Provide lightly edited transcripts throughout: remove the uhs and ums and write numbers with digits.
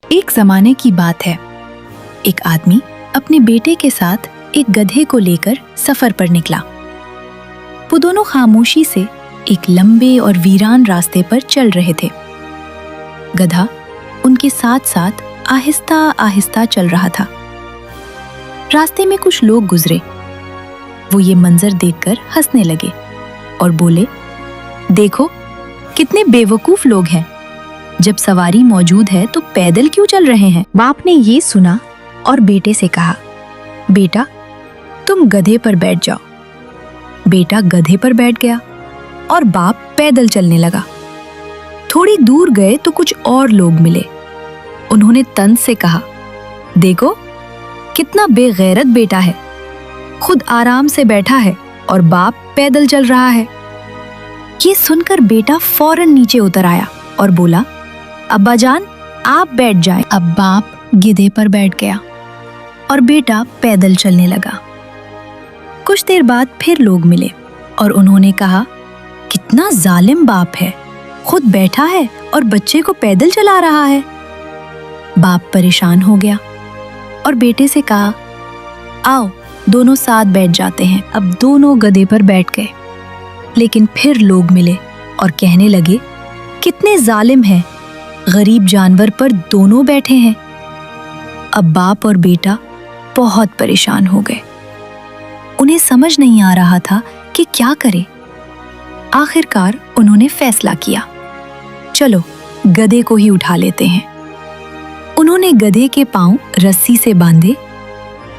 ایک زمانے کی بات ہے، ایک آدمی اپنے بیٹے کے ساتھ ایک گدھے کو لے کر سفر پر نکلا۔ وہ دونوں خاموشی سے ایک لمبے اور ویران راستے پر چل رہے تھے۔ گدھا ان کے ساتھ ساتھ آہستہ آہستہ چل رہا تھا۔ راستے میں کچھ لوگ گزرے۔ وہ یہ منظر دیکھ کر ہنسنے لگے اور بولے، دیکھو کتنے بے وقوف لوگ ہیں، جب سواری موجود ہے تو پیدل کیوں چل رہے ہیں؟ باپ نے یہ سنا اور بیٹے سے کہا، بیٹا تم گدھے پر بیٹھ جاؤ۔ بیٹا گدھے پر بیٹھ گیا اور باپ پیدل چلنے لگا۔ تھوڑی دور گئے تو کچھ اور لوگ ملے۔ انہوں نے طنز سے کہا، دیکھو کتنا بے غیرت بیٹا ہے، خود آرام سے بیٹھا ہے اور باپ پیدل چل رہا ہے۔ یہ سن کر بیٹا فوراً نیچے اتر آیا اور بولا، ابا جان آپ بیٹھ جائیں۔ اب باپ گدھے پر بیٹھ گیا اور بیٹا پیدل چلنے لگا۔ کچھ دیر بعد پھر لوگ ملے اور انہوں نے کہا، کتنا ظالم باپ ہے، خود بیٹھا ہے اور بچے کو پیدل چلا رہا ہے۔ باپ پریشان ہو گیا اور بیٹے سے کہا، آؤ دونوں ساتھ بیٹھ جاتے ہیں۔ اب دونوں گدھے پر بیٹھ گئے، لیکن پھر لوگ ملے اور کہنے لگے، کتنے ظالم ہیں، غریب جانور پر دونوں بیٹھے ہیں۔ اب باپ اور بیٹا بہت پریشان ہو گئے۔ انہیں سمجھ نہیں آ رہا تھا کہ کیا کرے۔ آخر کار انہوں نے فیصلہ کیا، چلو گدھے کو ہی اٹھا لیتے ہیں۔ انہوں نے گدھے کے پاؤں رسی سے باندھے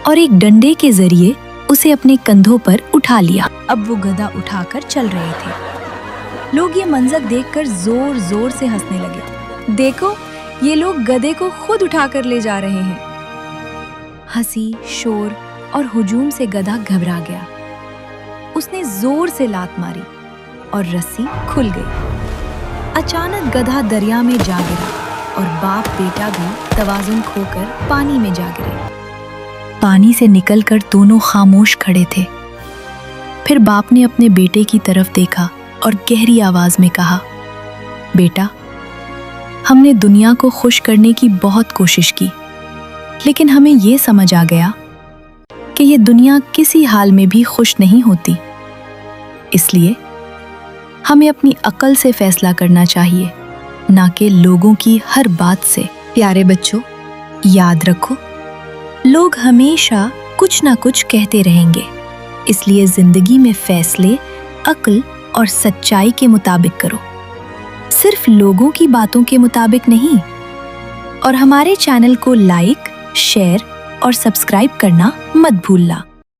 اور ایک ڈنڈے کے ذریعے اسے اپنے کندھوں پر اٹھا لیا۔ اب وہ گدھا اٹھا کر چل رہے تھے۔ لوگ یہ منظر دیکھ کر زور زور سے ہنسنے لگے، دیکھو یہ لوگ گدھے کو خود اٹھا کر لے جا رہے ہیں۔ ہنسی، شور اور ہجوم سے گدھا گھبرا گیا۔ اس نے زور سے لات ماری اور رسی کھل گئی۔ اچانک گدھا دریا میں جا گرا اور باپ بیٹا بھی توازن کھو کر پانی میں جا گرے۔ پانی سے نکل کر دونوں خاموش کھڑے تھے۔ پھر باپ نے اپنے بیٹے کی طرف دیکھا اور گہری آواز میں کہا، بیٹا ہم نے دنیا کو خوش کرنے کی بہت کوشش کی، لیکن ہمیں یہ سمجھ آ گیا کہ یہ دنیا کسی حال میں بھی خوش نہیں ہوتی۔ اس لیے ہمیں اپنی عقل سے فیصلہ کرنا چاہیے، نہ کہ لوگوں کی ہر بات سے۔ پیارے بچوں، یاد رکھو، لوگ ہمیشہ کچھ نہ کچھ کہتے رہیں گے، اس لیے زندگی میں فیصلے عقل اور سچائی کے مطابق کرو، صرف لوگوں کی باتوں کے مطابق نہیں۔ اور ہمارے چینل کو لائک، شیئر اور سبسکرائب کرنا مت بھولنا۔